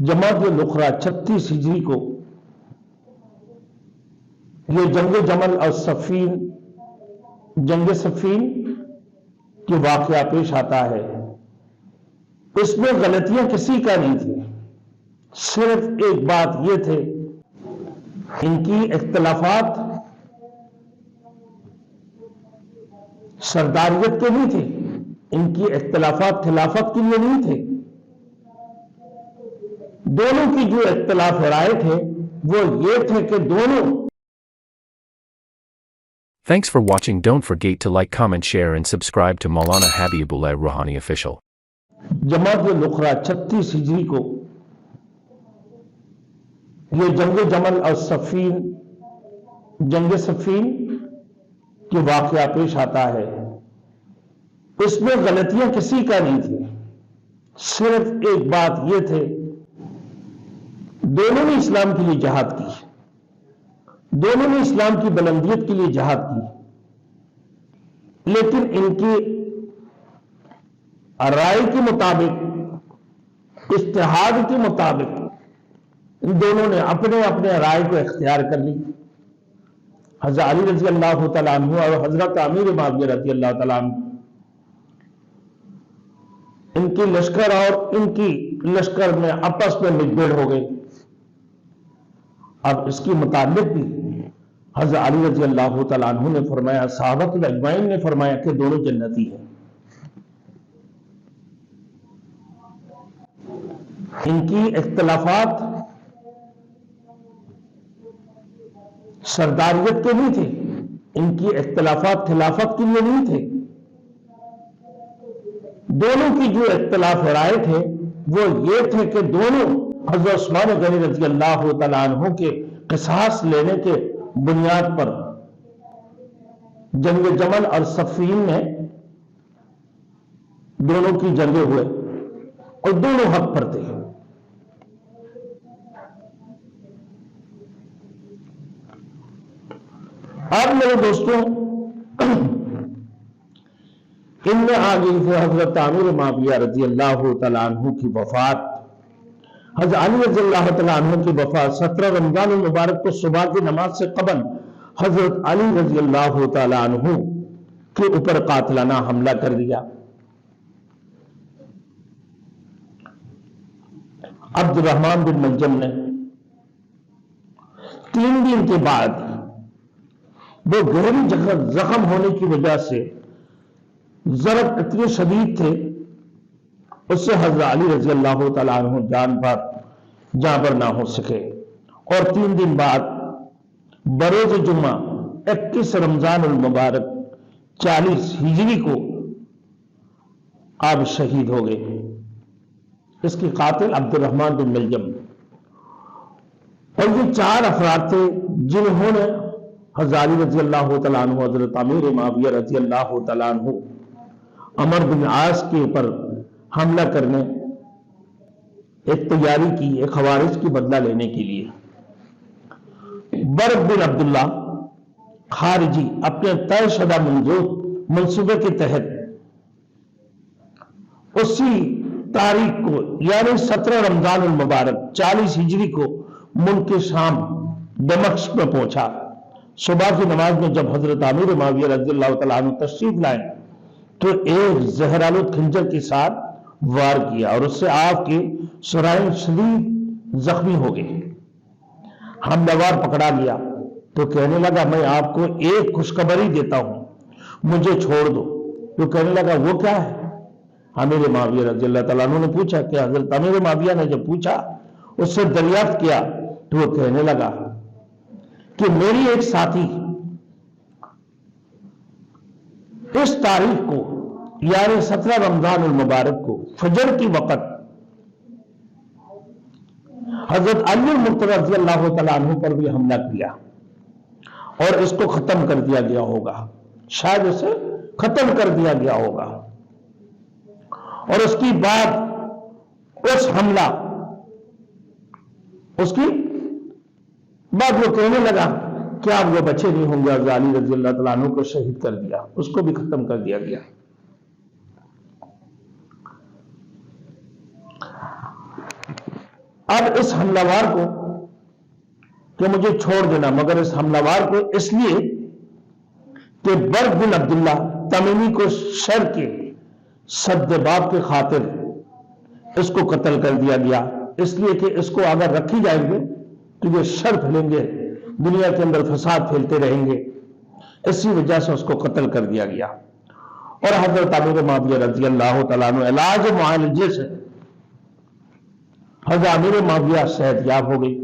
जमात लुखरा 36 हिजरी को ये जंग जमल और जंग सफीन की वाकया पेश आता है। इसमें गलतियां किसी का नहीं थी, सिर्फ एक बात ये थे, इनकी इख्तिलाफात सरदारियत के नहीं थे, इनकी इख्तिलाफात खिलाफत के लिए नहीं थे। दोनों की जो इख्तिलाफ राय थे वो ये थे कि दोनों। Thanks for watching. Don't forget to like, comment, share and subscribe to Maulana Habibullah Rohani official. जमात लुखरा 36 हिजरी को ये जंग जमल और जंग सफीन की वाकया पेश आता है। इसमें गलतियां किसी का नहीं थी, सिर्फ एक बात ये थे, दोनों ने इस्लाम के लिए जिहाद की, दोनों ने इस्लाम की बुलंदियत के लिए जिहाद की, लेकिन इनकी राय के मुताबिक, इज्तिहाद के मुताबिक इन दोनों ने अपने अपने राय को इख्तियार कर ली। हज़रत अली रज़ी अल्लाह तआला अन्हु और हज़रत अमीर मुआविया रज़ी अल्लाह तआला अन्हु, इनकी लश्कर और इनकी लश्कर में आपस में मुठभेड़ हो गई। अब इसके मुताबिक भी हज़रत अली रज़ी अल्लाह तआला अन्हु ने फरमाया, सहाबतुल अजमाइन ने फरमाया कि दोनों जन्नती हैं। इनकी इख्तिलाफात सरदारियत के नहीं थे, इनकी इख्तिलाफात खिलाफत के लिए नहीं थे। दोनों की जो इख्तिलाफ राय थे वो ये थे कि दोनों हज़रत उस्मान गनी रज़ी अल्लाह तआला अन्हु के क़िसास लेने के बुनियाद पर जंग जमल और सफीन में दोनों की जंगें हुए और दोनों हक पर थे। अब मेरे दोस्तों, इनमें आ गई थी हजरत आमिर मुआविया रज़ी अल्लाह तआला अन्हु की वफात। हज़रत अली रज़ी अल्लाह तआला अन्हु की वफात 17 रमजान मुबारक को सुबह की नमाज से कबल हजरत अली रज़ी अल्लाह तआला अन्हु के ऊपर कातिलाना हमला कर दिया। अब्दुर्रहमान बिन मुलजम ने 3 दिन के बाद वो गहरी जख्म होने की वजह से जरब इतने शदीद थे, उससे हज़रत अली रज़ी अल्लाह तआला अन्हु जान पर ना हो सके और 3 दिन बाद बरोज जुम्मा 21 रमजान मुबारक 40 हिजरी को आप शहीद हो गए। इसके कातिल अब्दुर्रहमान बिन मुलजम और ये 4 अफराद थे जिन्होंने हज़रत अली रज़ी अल्लाह तआला अन्हु, हज़रत अमीर मुआविया रज़ी अल्लाह तआला अन्हु अमर बिन आस के ऊपर हमला करने एक तैयारी की, एक खवारिज की बदला लेने के लिए। बर्र बिन अब्दुल्ला खारिजी अपने तय शुदा मंसूबे के तहत उसी तारीख को यानी 17 रमजान मुबारक 40 हिजरी को मुल्क के शाम दमश्क में पहुंचा। सुबह की नमाज में जब हजरत आमिर मुआविया रज़ी अल्लाह तआला अन्हु तशरीफ लाए तो एक जहरालुद खंजर के साथ वार किया और उससे आपके सुराइन शदीद जख्मी हो गए। हमलावर पकड़ा गया तो कहने लगा, मैं आपको एक खुशखबरी देता हूं, मुझे छोड़ दो। तो कहने लगा, वो क्या है? अमीर मुआविया रज़ी अल्लाह तआला अन्हु ने पूछा कि हजरत अमीर मुआविया ने जब पूछा, उससे दरियाफ्त किया तो वो कहने लगा कि मेरी एक साथी इस तारीख को यानी 17 रमजान मुबारक को फजर की वक़्त हजरत अली मुर्तज़ा रज़ी अल्लाह तआला अन्हु पर भी हमला किया और इसको खत्म कर दिया गया होगा, शायद उसे खत्म कर दिया गया होगा। और उसकी बाद उस हमला उसकी बाद वो कहने लगा कि आप वो बच्चे नहीं होंगे, अली रज़ी अल्लाह तआला अन्हु को शहीद कर दिया, उसको भी खत्म कर दिया गया। اب اس حملہ وار کو کہ مجھے چھوڑ دینا، مگر اس حملہ وار کو اس لیے کہ برق بن عبداللہ تمیمی کو شر کے سد باب کے خاطر اس کو قتل کر دیا گیا، اس لیے کہ اس کو اگر رکھی جائیں گے تو یہ شر پھیلیں گے، دنیا کے اندر فساد پھیلتے رہیں گے، اسی وجہ سے اس کو قتل کر دیا گیا۔ اور حضرت امیر معاویہ رضی اللہ تعالیٰ عنہ علاج و معالجے سے حضرت امیر معاویہ صحت یاب ہو گئی،